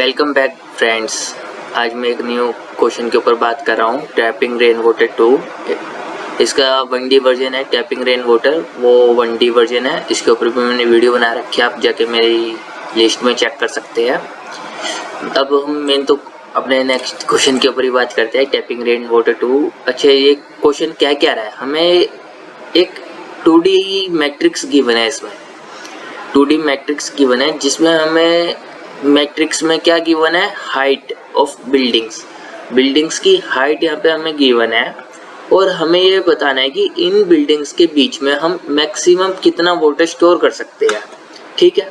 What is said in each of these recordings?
Welcome back friends. आज मैं एक न्यू क्वेश्चन के ऊपर बात कर रहा हूँ, टैपिंग रेन वाटर 2। इसका 1D वर्जन है, टैपिंग रेन वाटर वो 1D वर्जन है। इसके ऊपर भी मैंने वीडियो बना रखी है, आप जाके मेरी लिस्ट में चेक कर सकते हैं। अब हम मेन तो अपने नेक्स्ट क्वेश्चन के ऊपर ही बात करते हैं, टैपिंग रेन वाटर 2। अच्छा, ये क्वेश्चन क्या क्या रहा है, हमें एक 2D मैट्रिक्स गिवन है। इसमें 2D मैट्रिक्स गिवन है, जिसमें हमें मैट्रिक्स में क्या गिवन है, हाइट ऑफ बिल्डिंग्स की हाइट यहाँ पे हमें गिवन है। और हमें ये बताना है कि इन बिल्डिंग्स के बीच में हम मैक्सिमम कितना वाटर स्टोर कर सकते हैं। ठीक है,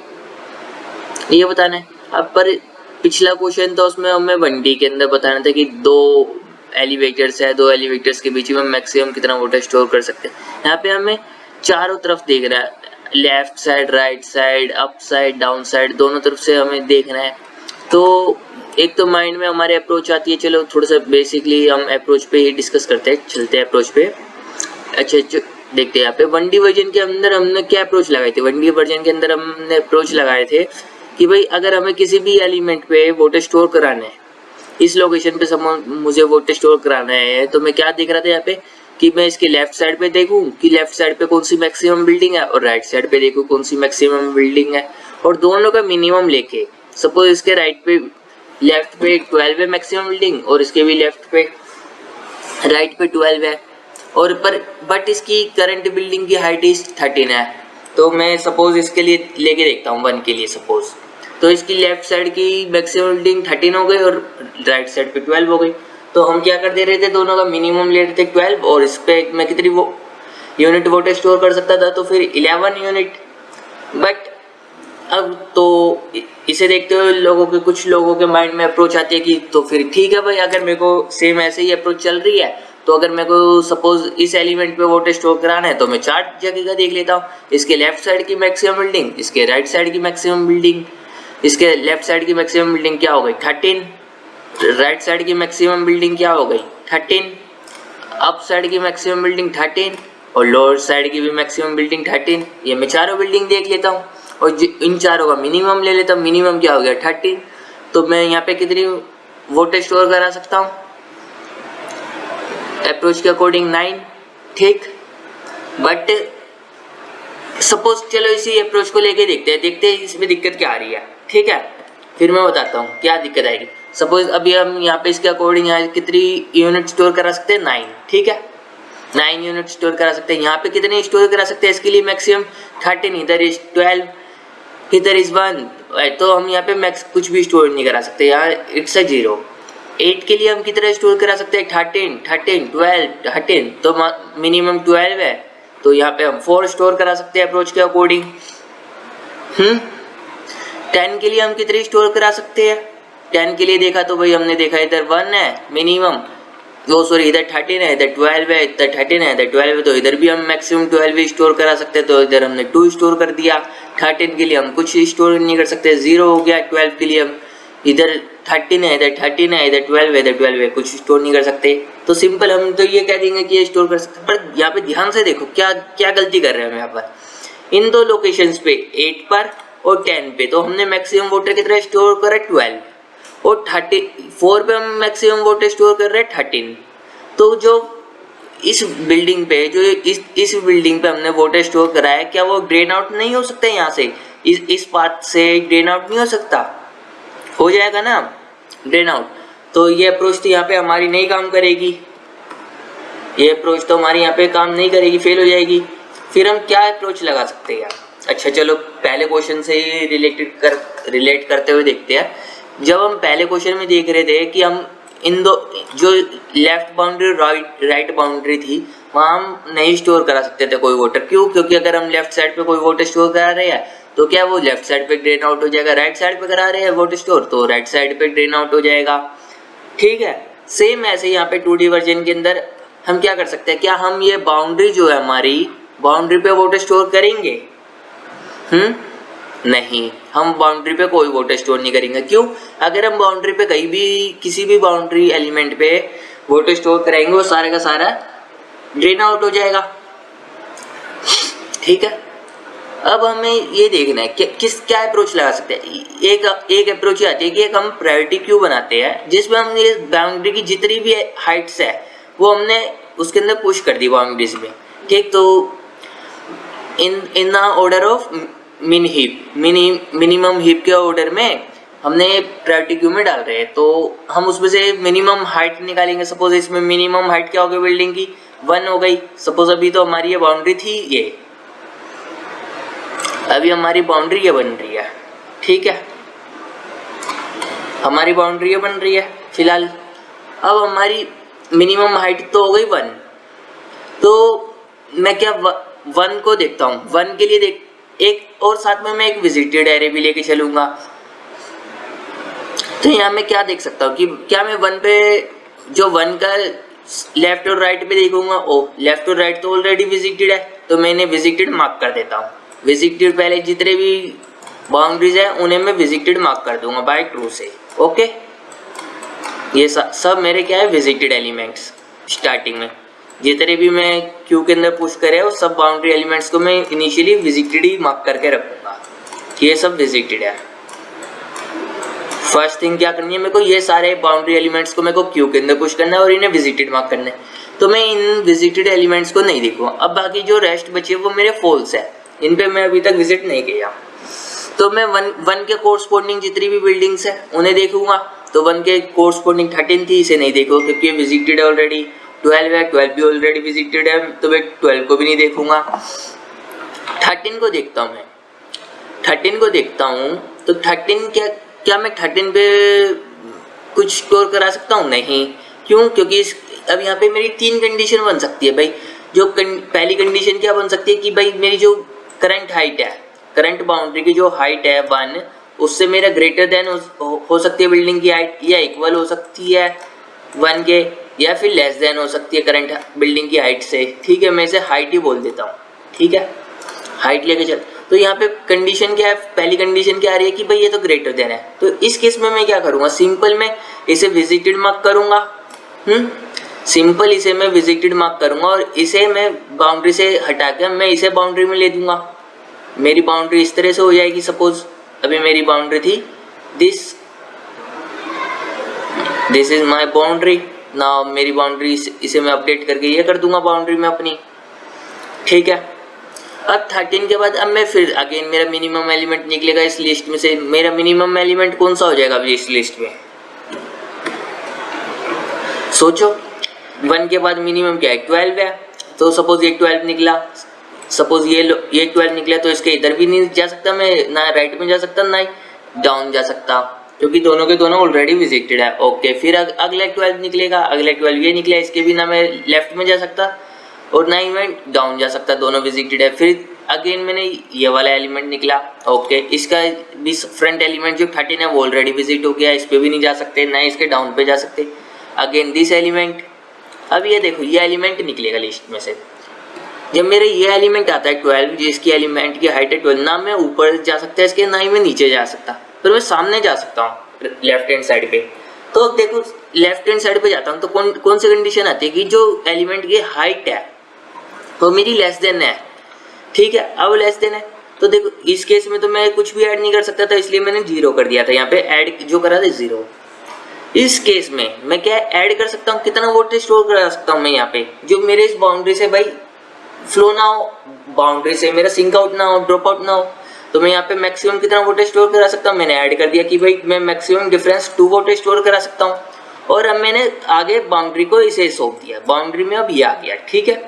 ये बताना है। अब पर पिछला क्वेश्चन तो उसमें हमें 1D के अंदर बताना था कि दो एलिवेटर्स है, दो एलिवेटर्स के बीच में मैक्सिमम कितना वाटर स्टोर कर सकते हैं। यहाँ पे हमें चारों तरफ देख रहा है, left side, right side, up side, down side, दोनों तरफ से हमें देखना है। तो एक तो माइंड में हमारे अप्रोच आती है, चलो थोड़ा सा बेसिकली हम अप्रोच पे ही डिस्कस करते हैं, चलते हैं अप्रोच पे। अच्छा, देखते हैं यहाँ पे 1D वर्जन के अंदर हमने क्या अप्रोच लगाए थे। 1D वर्जन के अंदर हमने अप्रोच लगाए थे कि भाई अगर हमें किसी भी एलिमेंट पे वाटर स्टोर कराना है, इस लोकेशन पे मुझे वाटर स्टोर कराना है, तो मैं क्या देख रहा था यहाँ पे कि मैं इसके लेफ्ट साइड पे देखूं कि लेफ्ट साइड पे कौन सी मैक्सिमम बिल्डिंग है, और राइट साइड पे देखूं कौन सी मैक्सिमम बिल्डिंग है, और दोनों का मिनिमम लेके। सपोज इसके लेफ्ट पे 12 है मैक्सिमम बिल्डिंग, और इसके भी लेफ्ट पे राइट पे 12 है, और बट इसकी करंट बिल्डिंग की हाइट इज 13 है। तो मैं सपोज इसके लिए लेके देखता हूँ 1 के लिए। सपोज तो इसकी लेफ्ट साइड की मैक्सिमम बिल्डिंग 13 हो गई और राइट साइड पे 12 हो गई। तो हम क्या कर दे रहे थे, दोनों का मिनिमम ले रहे थे 12, और इस पे मैं कितनी वो यूनिट वाटर स्टोर कर सकता था, तो फिर 11 यूनिट। बट अब तो इसे देखते हुए कुछ लोगों के माइंड में अप्रोच आती है कि तो फिर ठीक है भाई, अगर मेरे को सेम ऐसे ही अप्रोच चल रही है, तो अगर मेरे को सपोज इस एलिमेंट पे वाटर स्टोर कराना है, तो मैं 4 जगह का देख लेता हूँ। इसके लेफ्ट साइड की मैक्सिमम बिल्डिंग, इसके राइट साइड की मैक्सिमम बिल्डिंग। इसके लेफ्ट साइड की मैक्सिमम बिल्डिंग क्या हो गई, 13। राइट साइड की मैक्सिमम बिल्डिंग क्या हो गई, 13। अप साइड की मैक्सिमम बिल्डिंग 13, और लोअर साइड की भी मैक्सिमम बिल्डिंग 13। ये मैं चारों बिल्डिंग देख लेता हूँ, और इन चारों का मिनिमम ले लेता हूँ। मिनिमम क्या हो गया, 13। तो मैं यहाँ पे कितनी वाटर स्टोर करा सकता हूँ, अप्रोच के अकॉर्डिंग 9। ठीक, बट सपोज चलो इसी अप्रोच को लेके देखते हैं इसमें दिक्कत क्या आ रही है। ठीक है, फिर मैं बताता हूँ क्या दिक्कत आएगी। सपोज अभी हम यहाँ पे इसके अकॉर्डिंग कितनी यूनिट स्टोर करा सकते हैं, 9। ठीक है, 9 यूनिट स्टोर करा सकते हैं। यहाँ पे कितने स्टोर करा सकते हैं, इसके लिए मैक्सिमम 13, इधर इज 12, इधर इज 1, तो हम यहाँ पे मैक्स कुछ भी स्टोर नहीं करा सकते, यहाँ इट्स अ 0। 8 के लिए हम कितना स्टोर करा सकते हैं, 13, 12, 13, तो मिनिमम 12 है, तो यहाँ पे हम 4 स्टोर करा सकते हैं अप्रोच के अकॉर्डिंग। 10 के लिए हम कितनी स्टोर करा सकते हैं, 10 के लिए देखा तो भाई हमने देखा इधर 1 है मिनिमम, वो सॉरी इधर 13 है, इधर 12 है, इधर 13 है, इधर 12 है, तो इधर भी हम मैक्सिमम 12 ही स्टोर करा सकते हैं। तो इधर हमने 2 स्टोर कर दिया। 13 के लिए हम कुछ स्टोर नहीं कर सकते, 0 हो गया। 12 के लिए हम इधर 13 है, इधर 13 है, इधर 12 है, इधर 12 है, कुछ स्टोर नहीं कर सकते। तो सिंपल हम तो ये कह देंगे कि ये स्टोर कर सकते हैं। पर यहाँ पे ध्यान से देखो क्या क्या गलती कर रहे हैं हम यहाँ पर। इन दो लोकेशंस पे 8 पर और 10 पे तो हमने मैक्सिमम वाटर कितना स्टोर करा, 12, और 34 पे हम मैक्सिमम वाटर स्टोर कर रहे हैं 13। तो जो इस बिल्डिंग पे इस बिल्डिंग पे हमने वाटर स्टोर करा है, क्या वो ड्रेन आउट नहीं हो सकता यहाँ से, इस पाथ से ड्रेन आउट नहीं हो सकता, हो जाएगा ना ड्रेन आउट। तो ये अप्रोच तो यहाँ पे हमारी नहीं काम करेगी, ये अप्रोच तो हमारी यहाँ पे काम नहीं करेगी, फेल हो जाएगी। फिर हम क्या अप्रोच लगा सकते हैं। अच्छा चलो पहले क्वेश्चन से ही रिलेट करते हुए देखते हैं। जब हम पहले क्वेश्चन में देख रहे थे कि हम इन दो जो लेफ्ट बाउंड्री राइट बाउंड्री थी, वहाँ हम नहीं स्टोर करा सकते थे कोई वाटर। क्यों? क्योंकि अगर हम लेफ्ट साइड पे कोई वाटर स्टोर करा रहे हैं तो क्या वो लेफ्ट साइड पे ड्रेन आउट हो जाएगा, राइट साइड पे करा रहे हैं वाटर स्टोर तो राइट साइड पे ड्रेन आउट हो जाएगा। ठीक है, सेम ऐसे यहाँ पे 2D वर्जन के अंदर हम क्या कर सकते हैं, क्या हम ये बाउंड्री जो है हमारी बाउंड्री पे वाटर स्टोर करेंगे? नहीं, हम बाउंड्री पे कोई वाटर स्टोर नहीं करेंगे। क्यों? अगर हम बाउंड्री पे कहीं भी किसी भी बाउंड्री एलिमेंट पे वाटर स्टोर कराएंगे वो सारे का सारा ड्रेन आउट हो जाएगा। ठीक है, अब हमें ये देखना है कि क्या अप्रोच लगा सकते हैं। एक अप्रोच ये आती है कि एक हम प्रायोरिटी क्यू बनाते हैं जिसमें हम ये बाउंड्री की जितनी भी हाइट्स है वो हमने उसके अंदर पुश कर दी बाउंड्रीज में, ठीक। तो इन द ऑर्डर ऑफ मिन हीप, मिनिमम हीप के ऑर्डर में हमने प्रायोरिटी क्यू में डाल रहे हैं, तो हम उसमें से मिनिमम हाइट निकालेंगे। सपोज इसमें मिनिमम हाइट क्या हो गई बिल्डिंग की, 1 हो गई। सपोज अभी तो हमारी ये बाउंड्री थी, ये अभी हमारी बाउंड्री ये बन रही है, ठीक है, हमारी बाउंड्री ये बन रही है फिलहाल। अब हमारी मिनिमम हाइट तो हो गई 1, तो मैं क्या 1 को देखता हूँ, 1 के लिए देख एक और साथ में मैं एक विजिटेड एरे भी लेके चलूंगा। तो यहाँ मैं क्या देख सकता हूँ कि क्या मैं 1 पे जो 1 का लेफ्ट और राइट पे देखूंगा, ओ लेफ्ट और राइट तो ऑलरेडी विजिटेड है, तो मैं इन्हें विजिटेड मार्क कर देता हूँ। विजिटेड पहले जितने भी बाउंड्रीज है उन्हें मैं विजिटेड मार्क कर दूंगा बाय ट्रू से, ओके। ये सब मेरे क्या है विजिटेड एलिमेंट्स। स्टार्टिंग में जितने भी मैं क्यू के अंदर पुश करे वो सब बाउंड्री एलिमेंट्स को मैं इनिशियली विजिटेड ही मार्क करके रखूंगा कि ये सब विजिटेड है। फर्स्ट थिंग क्या करनी है मेरे को, ये सारे बाउंड्री एलिमेंट्स को मेरे को क्यू के अंदर पुश करना है और इन्हें विजिटेड मार्क करना है। तो मैं इन विजिटेड एलिमेंट्स को नहीं देखूंगा। अब बाकी जो रेस्ट बचे वो मेरे फॉल्स है, इन पे मैं अभी तक विजिट नहीं किया। तो मैं 1 के कोरस्पॉन्डिंग जितनी भी बिल्डिंग्स है उन्हें देखूंगा। तो 1 के कोरस्पॉन्डिंग 13 थी, इसे नहीं देखूंगा क्योंकि ये विजिटेड है ऑलरेडी। 12 है, 12 भी ऑलरेडी विजिटेड है, तो मैं 12 को भी नहीं देखूंगा। 13 को देखता हूँ मैं, 13 को देखता हूँ। तो 13 क्या मैं 13 पे कुछ स्कोर करा सकता हूँ? नहीं। क्यों? क्योंकि अब यहाँ पे मेरी 3 कंडीशन बन सकती है भाई। जो पहली कंडीशन क्या बन सकती है कि भाई मेरी जो करंट हाइट है, करंट बाउंड्री की जो हाइट है 1, उससे मेरा ग्रेटर देन हो सकती है बिल्डिंग की हाइट, या इक्वल हो सकती है 1 के, या फिर लेस देन हो सकती है करंट बिल्डिंग की हाइट से, ठीक है। मैं इसे हाइट ही बोल देता हूँ, ठीक है, हाइट लेके चल। तो यहाँ पे कंडीशन क्या है, पहली कंडीशन क्या आ रही है कि भाई ये तो ग्रेटर देन है। तो इस केस में मैं क्या करूँगा, सिंपल मैं इसे विजिटेड मार्क करूँगा। सिंपल इसे मैं विजिटेड मार्क करूँगा और इसे मैं बाउंड्री से हटा के मैं इसे बाउंड्री में ले दूंगा। मेरी बाउंड्री इस तरह से हो जाएगी। सपोज अभी मेरी बाउंड्री थी दिस इज माई बाउंड्री। ना मेरी बाउंड्री इसे मैं अपडेट करके ये कर दूंगा बाउंड्री में अपनी, ठीक है। अब 13 के बाद अब मैं फिर अगेन मेरा मिनिमम एलिमेंट निकलेगा इस लिस्ट में से। मेरा मिनिमम एलिमेंट कौन सा हो जाएगा अभी इस लिस्ट में, सोचो। 1 के बाद मिनिमम क्या है, 12 है। तो सपोज ये 12 निकला, सपोज ये 12 निकला, तो इसके इधर भी नहीं जा सकता मैं, ना राइट में जा सकता ना डाउन जा सकता, क्योंकि दोनों के दोनों ऑलरेडी विजिटेड है। ओके, फिर अगला 12 निकलेगा, अगला 12 ये निकला, इसके भी ना मैं लेफ्ट में जा सकता और ना ही मैं डाउन जा सकता, दोनों विजिटेड है। फिर अगेन मैंने ये वाला एलिमेंट निकला, ओके, इसका भी फ्रंट एलिमेंट जो 13 है वो ऑलरेडी विजिट हो गया, इस पे भी नहीं जा सकते, ना इसके डाउन पे जा सकते। अगेन दिस एलिमेंट, अब ये देखो ये एलिमेंट निकलेगा लिस्ट में से। जब मेरे ये एलिमेंट आता है 12, जिसकी एलिमेंट की हाइट है 12, ना मैं ऊपर जा सकता है इसके, ना ही मैं नीचे जा सकता, पर मैं सामने जा सकता हूँ लेफ्ट हैंड साइड पे। तो देखो लेफ्ट हैंड साइड पे जाता हूँ तो कौन सी कंडीशन आती है कि जो एलिमेंट की हाइट है वो मेरी लेस देन है, ठीक है। अब लेस देन है तो देखो इस केस में तो मैं कुछ भी ऐड नहीं कर सकता था, इसलिए मैंने 0 कर दिया था। यहाँ पे ऐड जो करा था 0। इस केस में मैं क्या ऐड कर सकता हूँ, कितना वोल्टेज स्टोर करा सकता हूँ मैं यहाँ पे, जो मेरे इस बाउंड्री से भाई फ्लो ना हो, बाउंड्री से मेरा सिंक आउट ना हो, ड्रॉप आउट ना हो। तो मैं यहाँ पे मैक्सिमम कितना वोल्टेज स्टोर करा सकता हूँ, मैंने ऐड कर दिया कि भाई मैं मैक्सिमम डिफरेंस 2 वोल्टेज स्टोर करा सकता हूँ। और अब मैंने आगे बाउंड्री को इसे सौंप दिया, बाउंड्री में अब ये आ गया, ठीक है।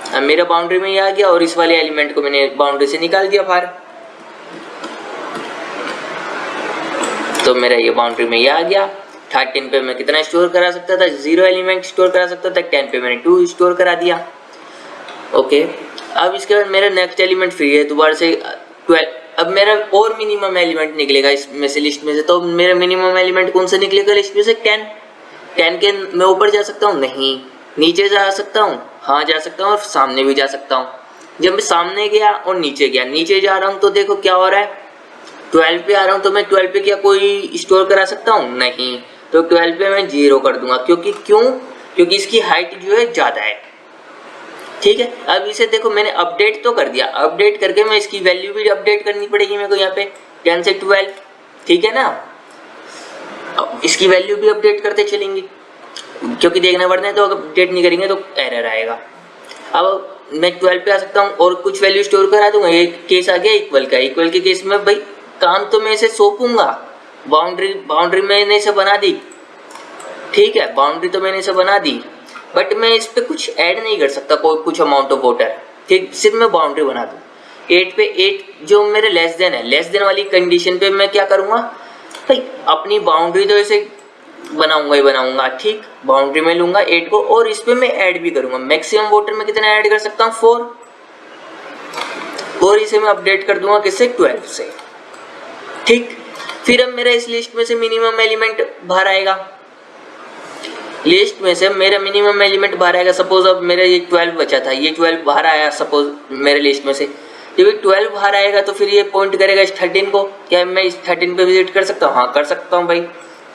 अब मेरा बाउंड्री में ये आ गया और इस वाले एलिमेंट को मैंने बाउंड्री से निकाल दिया बाहर। तो मेरा ये बाउंड्री में ये आ गया। 13 पे मैं कितना स्टोर करा सकता था, 0 एलिमेंट स्टोर करा सकता था। 10 पे मैंने 2 स्टोर करा दिया, ओके। अब इसके बाद मेरा नेक्स्ट एलिमेंट फ्री है दोबारा से 12। अब मेरा और मिनिमम एलिमेंट निकलेगा इसमें से, लिस्ट में से। तो मेरा मिनिमम एलिमेंट कौन सा निकलेगा लिस्ट में से, 10 के मैं ऊपर जा सकता हूँ, नहीं। नीचे जा सकता हूँ, हाँ जा सकता हूँ, और सामने भी जा सकता हूँ। जब मैं सामने गया और नीचे गया, नीचे जा रहा हूँ तो देखो क्या हो रहा है, 12 पे आ रहा हूँ तो मैं 12 पे क्या कोई स्टोर करा सकता हूँ, नहीं। तो 12 पे मैं 0 कर दूंगा, क्योंकि इसकी हाइट जो है ज़्यादा है। ठीक है। अब इसे देखो मैंने अपडेट तो कर दिया, अपडेट करके मैं इसकी वैल्यू भी अपडेट करनी पड़ेगी मेरे को यहाँ पे 10 से 12, ठीक है ना। अब इसकी वैल्यू भी अपडेट करते चलेंगे क्योंकि देखना पड़ता है, तो अगर अपडेट नहीं करेंगे तो एरर आएगा। अब मैं 12 पे आ सकता हूँ और कुछ वैल्यू स्टोर करा दूंगा। एक केस आ गया इक्वल का, इक्वल के केस में भाई काम तो मैं इसे सौंपूंगा, बाउंड्री मैंने इसे बना दी, ठीक है, बाउंड्री तो मैंने इसे बना दी, बट मैं इस पे कुछ ऐड नहीं कर सकता कोई कुछ अमाउंट ऑफ वाटर, ठीक, सिर्फ मैं बाउंड्री बना दूँ। 8 पे 8 जो मेरे लेस देन है, लेस देन वाली कंडीशन पे मैं क्या करूँगा भाई, अपनी बाउंड्री तो इसे बनाऊंगा ही बनाऊंगा, ठीक, बाउंड्री में लूंगा 8 को और इस पे मैं ऐड भी करूंगा। मैक्सिमम वाटर में कितना ऐड कर सकता हूँ 4, और इसे मैं अपडेट कर दूंगा किससे 12 से, ठीक। फिर अब मेरा इस लिस्ट में से मिनिमम एलिमेंट बाहर आएगा, लिस्ट में से मेरा मिनिमम एलिमेंट बाहर आएगा। सपोज अब मेरा ये 12 बचा था, ये 12 बाहर आया सपोज मेरे लिस्ट में से, जब ये 12 बाहर आएगा तो फिर ये पॉइंट करेगा इस 13 को। क्या मैं इस 13 पे विजिट कर सकता हूँ? हाँ कर सकता हूँ भाई,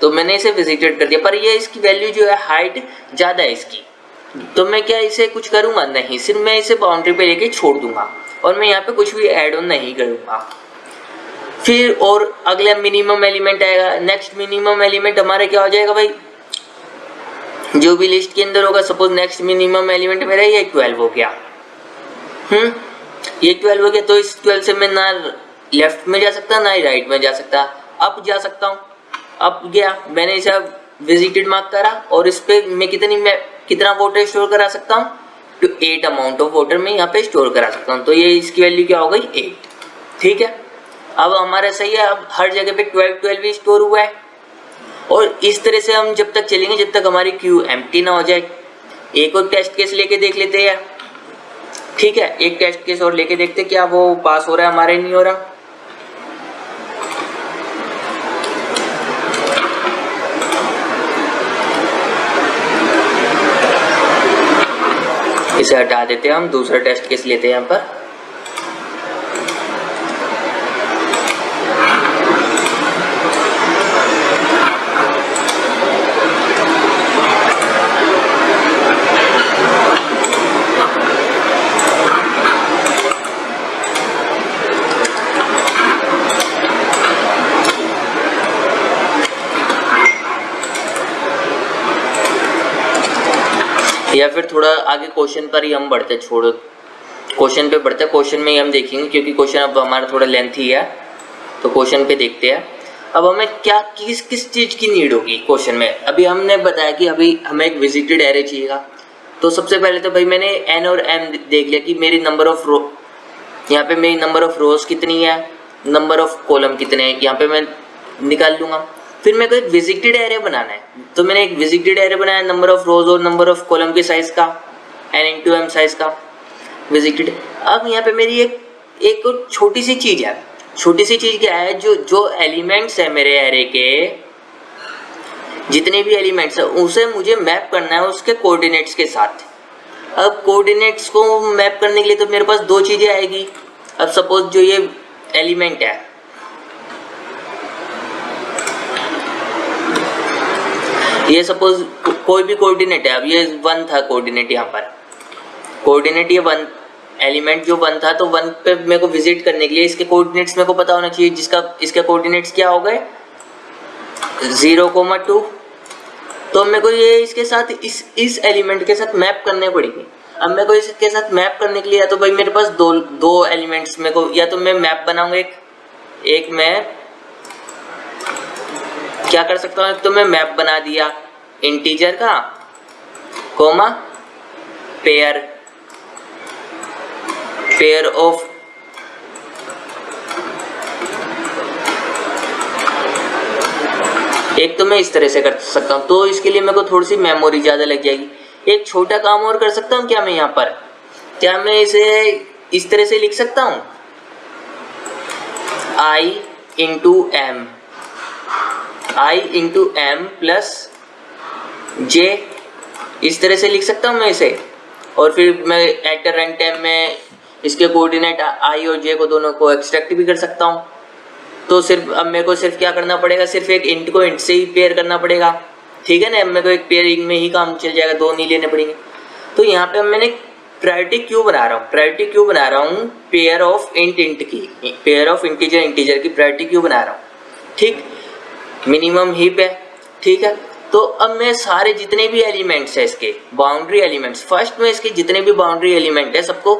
तो मैंने इसे विजिटेड कर दिया, पर ये इसकी वैल्यू जो है हाइट ज़्यादा है इसकी, तो मैं क्या इसे कुछ करूँगा नहीं, सिर्फ मैं इसे बाउंड्री पे लेके छोड़ दूंगा और मैं यहाँ पे कुछ भी ऐड ऑन नहीं करूँगा। फिर और अगला मिनिमम एलिमेंट आएगा, नेक्स्ट मिनिमम एलिमेंट हमारा क्या हो जाएगा भाई, जो भी लिस्ट के अंदर होगा। सपोज नेक्स्ट मिनिमम एलिमेंट मेरा ये 12 हो गया, ये 12 हो गया, तो इस 12 से मैं ना लेफ्ट में जा सकता ना ही राइट में जा सकता, अप जा सकता हूँ। अप गया, मैंने इसे विजिटेड मार्क करा और इस पे मैं कितना वाटर स्टोर करा सकता हूँ, तो 8 अमाउंट ऑफ वाटर में यहाँ पे स्टोर करा सकता हूँ, तो ये इसकी वैल्यू क्या हो गई 8, ठीक है। अब हमारा सही है, अब हर जगह पे 12 भी स्टोर हुआ है और इस तरह से हम जब तक चलेंगे जब तक हमारी क्यू एम्प्टी ना हो जाए। एक और टेस्ट केस लेके देख लेते हैं, ठीक है, एक टेस्ट केस और लेके देखते क्या वो पास हो रहा है हमारे, नहीं हो रहा। इसे हटा देते हैं, हम दूसरा टेस्ट केस लेते हैं यहाँ पर। या फिर थोड़ा आगे क्वेश्चन पर ही हम बढ़ते, छोड़ो क्वेश्चन पे बढ़ते, क्वेश्चन में ही हम देखेंगे क्योंकि क्वेश्चन अब हमारा थोड़ा लेंथी है, तो क्वेश्चन पे देखते हैं। अब हमें क्या किस चीज़ की नीड होगी क्वेश्चन में। अभी हमने बताया कि अभी हमें एक विजिटेड एरे चाहिएगा, तो सबसे पहले तो भाई मैंने एन और एम देख लिया कि मेरी नंबर ऑफ रो, यहाँ पे मेरी नंबर ऑफ रोज कितनी है, नंबर ऑफ कॉलम कितने हैं, यहाँ पे मैं निकाल लूँगा। फिर मेरे को एक विजिटेड एरे बनाना है, तो मैंने एक विजिटेड एरे बनाया नंबर ऑफ रोज और नंबर ऑफ कॉलम के साइज का, n×m साइज का विजिटेड। अब यहाँ पे मेरी एक छोटी सी चीज़ है, छोटी सी चीज़ क्या है, जो एलिमेंट्स है मेरे एरे के, जितने भी एलिमेंट्स है उसे मुझे मैप करना है उसके कोऑर्डिनेट्स के साथ। अब कोऑर्डिनेट्स को मैप करने के लिए तो मेरे पास दो चीज़ें आएगी। अब सपोज जो ये एलिमेंट है, ये सपोज कोई भी कोऑर्डिनेट है, अब ये 1 था कोऑर्डिनेट, यहाँ पर कोऑर्डिनेट ये 1 एलिमेंट जो 1 था, तो 1 पे मेरे को विजिट करने के लिए इसके कोऑर्डिनेट्स मेरे को पता होना चाहिए, जिसका इसके कोऑर्डिनेट्स क्या हो गए 0,2। तो मेरे को ये इसके साथ इस एलिमेंट के साथ मैप करने पड़ेगी। अब मेरे को इसके साथ मैप करने के लिए या तो भाई मेरे पास दो एलिमेंट्स मेरे को, या तो मैं मैप बनाऊंगा एक मैं क्या कर सकता हूँ, एक तो मैं मैप बना दिया इंटीजर का कोमा पेयर ऑफ एक तो मैं इस तरह से कर सकता हूँ, तो इसके लिए मेरे को थोड़ी सी मेमोरी ज़्यादा लग जाएगी। एक छोटा काम और कर सकता हूँ क्या मैं यहाँ पर, क्या मैं इसे इस तरह से लिख सकता हूँ I×m प्लस j, इस तरह से लिख सकता हूँ मैं इसे, और फिर मैं एट रन टाइम में इसके कोऑर्डिनेट i और j को दोनों को एक्सट्रैक्ट भी कर सकता हूँ। तो सिर्फ अब मेरे को सिर्फ क्या करना पड़ेगा, सिर्फ एक इंट को इंट से ही पेयर करना पड़ेगा, ठीक है ना। अब मेरे को एक पेयरिंग में ही काम चल जाएगा, दो नहीं लेने पड़ेंगे। तो यहाँ पे मैंने प्रायोरिटी क्यों बना रहा हूँ? प्रायोरिटी क्यों बना रहा हूँ? पेयर ऑफ इंट की, पेयर ऑफ इंटीजर की प्रायोरिटी क्यों बना रहा हूँ? ठीक, मिनिमम हीप है, ठीक है। तो अब मैं सारे जितने भी एलिमेंट्स है इसके बाउंड्री एलिमेंट्स, फर्स्ट में इसके जितने भी बाउंड्री एलिमेंट है सबको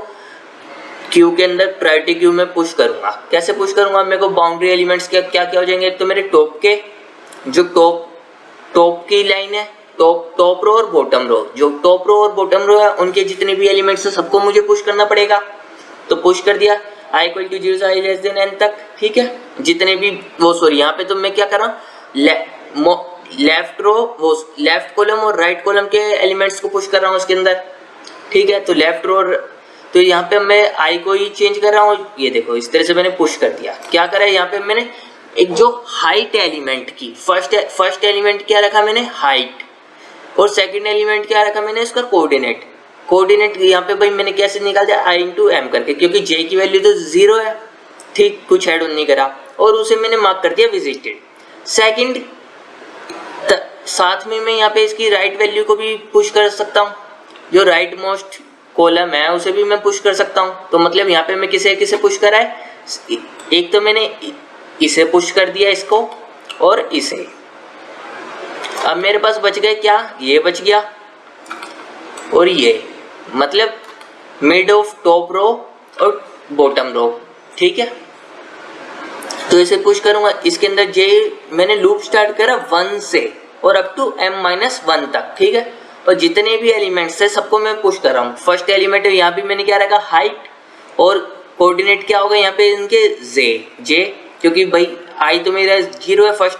क्यू के अंदर प्रायोरिटी क्यू में पुश करूंगा। कैसे पुश करूंगा? मेरे को बाउंड्री एलिमेंट्स क्या क्या क्या हो जाएंगे? तो मेरे टॉप के जो टॉप की लाइन है, टॉप रो और बॉटम रो, जो टॉप रो और बॉटम रो है उनके जितने भी एलिमेंट्स है सबको मुझे पुश करना पड़ेगा। तो पुश कर दिया i = 0 से i n तक, ठीक है। जितने भी वो सॉरी यहाँ पे तो मैं क्या कर रहा हूँ, लेफ्ट रो वो लेफ्ट कॉलम और राइट कॉलम के एलिमेंट्स को पुश कर रहा हूँ उसके अंदर, ठीक है। तो लेफ्ट रो, तो यहाँ पे मैं i को ही चेंज कर रहा हूँ। ये देखो इस तरह से मैंने पुश कर दिया। क्या करा है यहाँ पे मैंने एक जो हाइट एलिमेंट की फर्स्ट एलिमेंट क्या रखा मैंने? हाइट। और सेकंड एलिमेंट क्या रखा मैंने? इसका कोऑर्डिनेट यहाँ पे भाई मैंने कैसे निकाल दिया? i × m करके, क्योंकि j की वैल्यू तो 0 है, ठीक, कुछ ऐड ऑन नहीं करा और उसे मैंने मार्क कर दिया विजिटेड। सेकंड साथ में मैं यहाँ पे इसकी राइट वैल्यू को भी पुश कर सकता हूँ, जो राइट मोस्ट कॉलम है उसे भी मैं पुश कर सकता हूँ। तो मतलब यहाँ पे मैं किसे पुश करा है? एक तो मैंने इसे पुश कर दिया, इसको और इसे। अब मेरे पास बच गए क्या? ये बच गया और ये, मतलब मिड ऑफ टॉप रो और बॉटम रो, ठीक है। तो इसे पुश करूंगा। इसके अंदर जे मैंने लूप स्टार्ट करा 1 से और अप टू m-1 तक, ठीक है। और जितने भी एलिमेंट्स है सबको मैं पुश कर रहा हूँ। फर्स्ट एलिमेंट यहाँ भी मैंने क्या रखा? हाइट, और कोऑर्डिनेट क्या होगा यहाँ पे इनके? जे, क्योंकि भाई आई तो मेरा 0 है फर्स्ट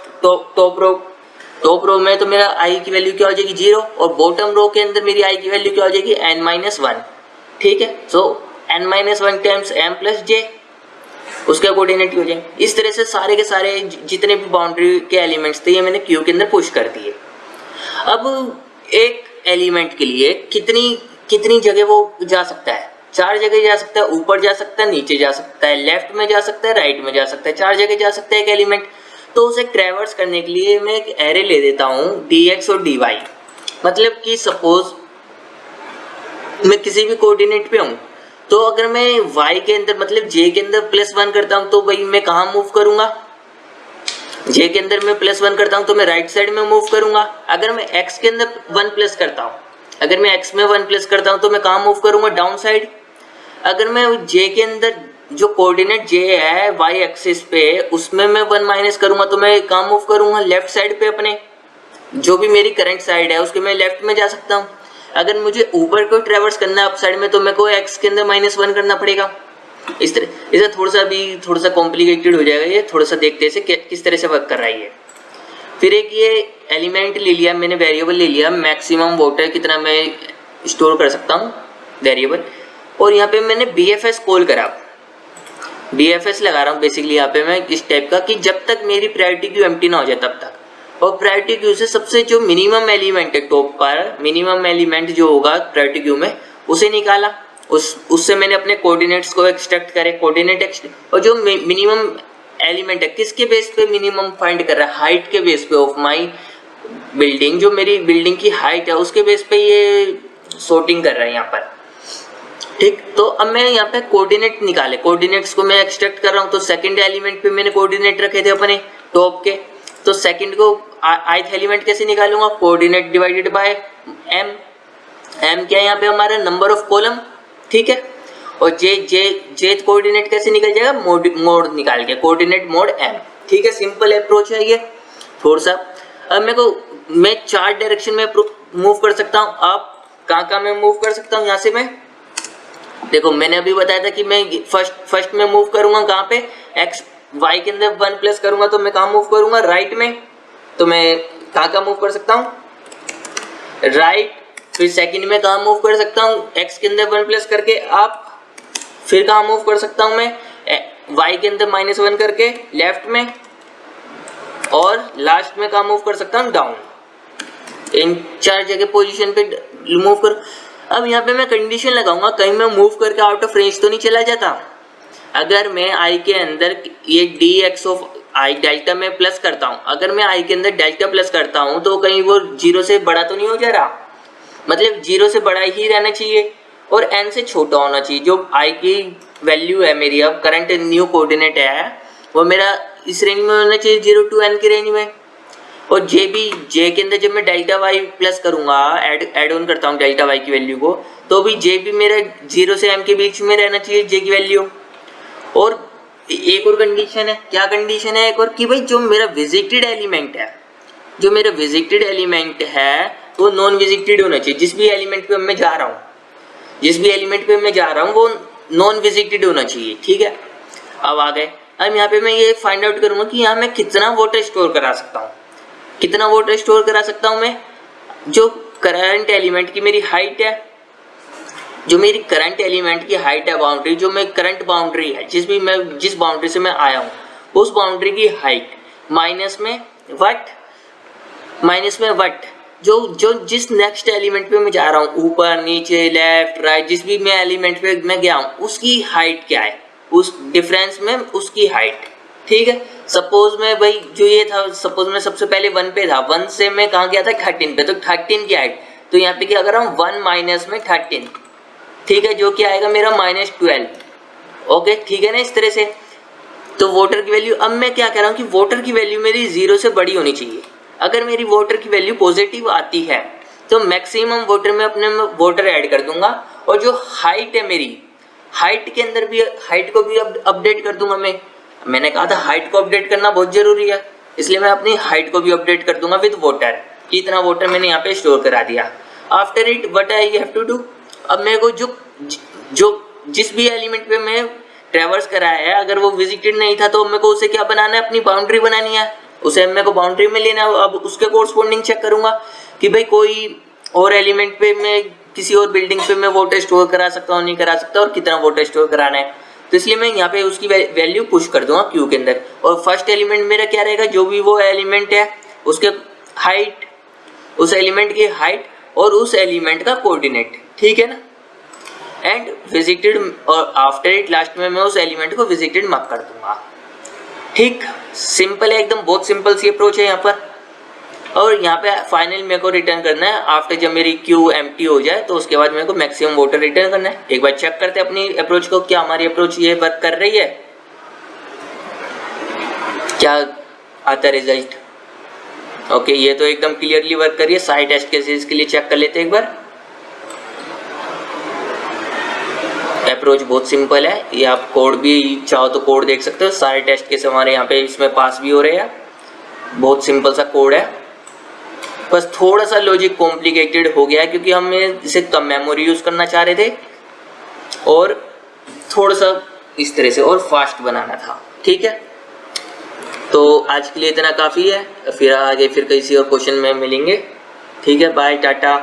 टॉप रो में, तो मेरा आई की वैल्यू क्या हो जाएगी? 0। और बॉटम रो के अंदर मेरी आई की वैल्यू क्या हो जाएगी? n-1, ठीक है। सो n-1 टाइम्स m + j, उसके कोऑर्डिनेट हो जाए। इस तरह से सारे के सारे जितने भी बाउंड्री के एलिमेंट्स थे ये मैंने क्यू के अंदर पुश कर दिए। अब एक एलिमेंट के लिए कितनी जगह वो जा सकता है? 4 जगह जा सकता है, ऊपर जा सकता है, नीचे जा सकता है, लेफ्ट में जा सकता है, राइट में जा सकता है, 4 जगह जा सकता है एक एलिमेंट। तो उसे ट्रैवर्स करने के लिए मैं एक एरे ले देता हूँ dx और dy। मतलब कि सपोज मैं किसी भी कोऑर्डिनेट पे हूँ, तो अगर मैं y के अंदर मतलब j के अंदर +1 करता हूँ तो भाई मैं कहाँ मूव करूंगा? j के अंदर मैं +1 करता हूँ तो मैं राइट साइड में मूव करूंगा। अगर मैं x के अंदर 1+ करता हूँ, अगर मैं x में 1+ करता हूँ तो मैं कहाँ मूव करूंगा? Down side. अगर मैं j के अंदर जो कोऑर्डिनेट j है y एक्सिस पे, उसमें मैं 1- करूंगा तो मैं कहाँ मूव करूंगा? लेफ्ट साइड पे। अपने जो भी मेरी करंट साइड है उसके मैं लेफ्ट में जा सकता हूँ। अगर मुझे ऊपर को ट्रैवर्स करना है अप साइड में तो मेरे को x के अंदर -1 करना पड़ेगा। इस तरह इसे थोड़ा सा कॉम्प्लिकेटेड हो जाएगा ये, थोड़ा सा देखते हैं किस तरह से वर्क कर रहा है ये। फिर एक ये एलिमेंट ले लिया मैंने, वेरिएबल ले लिया, मैक्सिमम वाटर कितना मैं स्टोर कर सकता हूँ वेरिएबल, और यहाँ पे मैंने BFS कॉल करा। BFS लगा रहा हूँ बेसिकली यहाँ पे मैं इस टाइप का, कि जब तक मेरी प्रायोरिटी क्यू एम्प्टी ना हो जाए तब तक। और प्रायोरिटी क्यू से सबसे जो मिनिमम एलिमेंट है टॉप पर, मिनिमम एलिमेंट जो होगा प्रायोरिटी क्यू में उसे निकाला, उससे मैंने अपने कोऑर्डिनेट्स को एक्सट्रैक्ट करे, और जो मिनिमम एलिमेंट है किसके बेस पे मिनिमम फाइंड कर रहा है? हाइट के बेस पे ऑफ माई बिल्डिंग, जो मेरी बिल्डिंग की हाइट है उसके बेस पे ये सॉर्टिंग कर रहा है यहाँ पर, ठीक। तो अब मैं यहाँ पे कोऑर्डिनेट निकाले, कोऑर्डिनेट्स को मैं एक्सट्रैक्ट कर रहा हूँ। तो सेकंड एलिमेंट पे मैंने कोऑर्डिनेट रखे थे अपने टॉप के, तो सेकंड को ith एलिमेंट कैसे निकालूंगा? कोऑर्डिनेट डिवाइडेड बाय m क्या है यहाँ पे हमारा? नंबर ऑफ कॉलम, ठीक है। और जे कोऑर्डिनेट कैसे निकल जाएगा? मोड निकाल के, कोऑर्डिनेट मोड m, ठीक है। सिंपल अप्रोच है ये थोड़ा सा। अब मेरे को मैं 4 डायरेक्शन में मूव कर सकता हूँ। आप कहाँ मैं मूव कर सकता हूँ? यहाँ से मैं देखो, मैंने अभी बताया था कि मैं फर्स्ट में मूव करूंगा कहाँ पे? x y के अंदर 1+ करूंगा तो मैं कहाँ मूव करूंगा? राइट में। तो मैं कहाँ मूव कर सकता हूँ? राइट। फिर सेकंड में कहाँ मूव कर सकता हूँ? x के अंदर 1+ करके आप। फिर कहाँ मूव कर सकता हूँ मैं? y के अंदर -1 करके लेफ्ट में। और लास्ट में कहाँ मूव कर सकता हूँ? डाउन। इन 4 जगह पोजीशन पे मूव कर। अब यहाँ पे मैं कंडीशन लगाऊंगा, कहीं मैं मूव करके आउट ऑफ रेंज तो नहीं चला जाता। अगर मैं i के अंदर ये dx ऑफ i डेल्टा में प्लस करता हूँ, अगर मैं i के अंदर डेल्टा प्लस करता हूँ तो कहीं वो 0 से बड़ा तो नहीं हो जा रहा? मतलब 0 से बड़ा ही रहना चाहिए। और n से छोटा होना चाहिए। जो i की वैल्यू है मेरी, अब करंट न्यू कोऑर्डिनेट है, वो मेरा इस रेंज में होना चाहिए 0 to n की रेंज में। और जे के अंदर जब मैं डेल्टा वाई प्लस करूंगा, ऐड ऑन करता हूँ डेल्टा वाई की वैल्यू को, तो भी जे भी मेरा 0 से m के बीच में रहना चाहिए जे की वैल्यू। और एक और कंडीशन है, क्या कंडीशन है एक और, कि भाई जो मेरा विजिटेड एलिमेंट है, जो मेरा विजिटेड एलिमेंट है वो नॉन विजिटेड होना चाहिए। जिस भी एलिमेंट पे मैं जा रहा हूँ, जिस भी एलिमेंट पे मैं जा रहा हूँ वो नॉन विजिटेड होना चाहिए। ठीक है, अब आ गए, अब यहाँ पे मैं ये फाइंड आउट करूंगा कि यहाँ मैं कितना वाटर स्टोर करा सकता हूँ। कितना वाटर स्टोर करा सकता हूँ मैं, जो करंट एलिमेंट की मेरी हाइट है, जो मेरी करंट एलिमेंट की हाइट है, बाउंड्री, जो मैं करंट बाउंड्री है, जिस बाउंड्री से मैं आया हूँ, उस बाउंड्री की हाइट माइनस में वट, जो जिस नेक्स्ट एलिमेंट पे मैं जा रहा हूँ, ऊपर नीचे लेफ्ट राइट, जिस भी मैं एलिमेंट पे मैं गया हूँ उसकी हाइट क्या है, उस डिफरेंस में उसकी हाइट। ठीक है, सपोज मैं भाई जो ये था, सपोज मैं सबसे पहले 1 पे था, 1 से मैं कहाँ गया था 13 पे, तो 13 की हाइट, तो यहाँ पे क्या कर रहा हूँ 1 माइनस में 13, ठीक है, जो कि आएगा मेरा -12। ओके, ठीक है ना, इस तरह से। तो वाटर की वैल्यू, अब मैं क्या कह रहा हूँ कि वाटर की वैल्यू मेरी 0 से बड़ी होनी चाहिए। अगर मेरी वाटर की वैल्यू पॉजिटिव आती है तो मैक्सिमम वाटर में अपने वाटर ऐड कर दूंगा, और जो हाइट है मेरी, हाइट के अंदर भी हाइट को भी अपडेट कर दूंगा। मैंने कहा था हाइट को अपडेट करना बहुत जरूरी है, इसलिए मैं अपनी हाइट को भी अपडेट कर दूंगा विद वाटर। इतना वाटर मैंने यहाँ पे स्टोर करा दिया। After it what I have to do, अब मेरे को जो जिस भी एलिमेंट पे मैं ट्रेवर्स कराया है, अगर वो विजिटेड नहीं था तो मेरे को उसे क्या बनाना है, अपनी बाउंड्री बनानी है, उसे मेरे को बाउंड्री में लेना है। अब उसके कोरस्पोंडिंग चेक करूंगा कि भाई कोई और एलिमेंट पे मैं, किसी और बिल्डिंग पे मैं वाटर स्टोर करा सकता हूँ नहीं करा सकता, और कितना वाटर स्टोर कराना है। तो इसलिए मैं यहाँ पे उसकी वैल्यू पुश कर दूंगा क्यू के अंदर। और फर्स्ट एलिमेंट मेरा क्या रहेगा, जो भी वो एलिमेंट है उसके हाइट, उस एलिमेंट की हाइट और उस एलिमेंट का कोऑर्डिनेट, ठीक है ना, एंड विजिटेड, और आफ्टर इट लास्ट में मैं उस एलिमेंट को विजिटेड मार्क कर दूंगा। ठीक, सिंपल है एकदम, बहुत सिंपल सी अप्रोच है यहाँ पर। और यहाँ पे फाइनल मेरे को रिटर्न करना है आफ्टर, जब मेरी क्यू एम्प्टी हो जाए तो उसके बाद मेरे को मैक्सिमम वाटर रिटर्न करना है। एक बार चेक करते हैं अपनी अप्रोच को, क्या हमारी अप्रोच ये वर्क कर रही है, क्या आता है रिजल्ट। ओके, ये तो एकदम क्लियरली वर्क कर रही है। सारे टेस्ट केसेस के लिए चेक कर लेते हैं एक बार। अप्रोच बहुत सिंपल है, ये आप कोड भी चाहो तो कोड देख सकते हो। सारे टेस्ट केस हमारे यहाँ पे इसमें पास भी हो रहे हैं। बहुत सिंपल सा कोड है, बस थोड़ा सा लॉजिक कॉम्प्लिकेटेड हो गया है क्योंकि हम इसे कम मेमोरी यूज करना चाह रहे थे और थोड़ा सा इस तरह से और फास्ट बनाना था। ठीक है, तो आज के लिए इतना काफ़ी है, फिर आगे फिर किसी और क्वेश्चन में मिलेंगे। ठीक है, बाय, टाटा।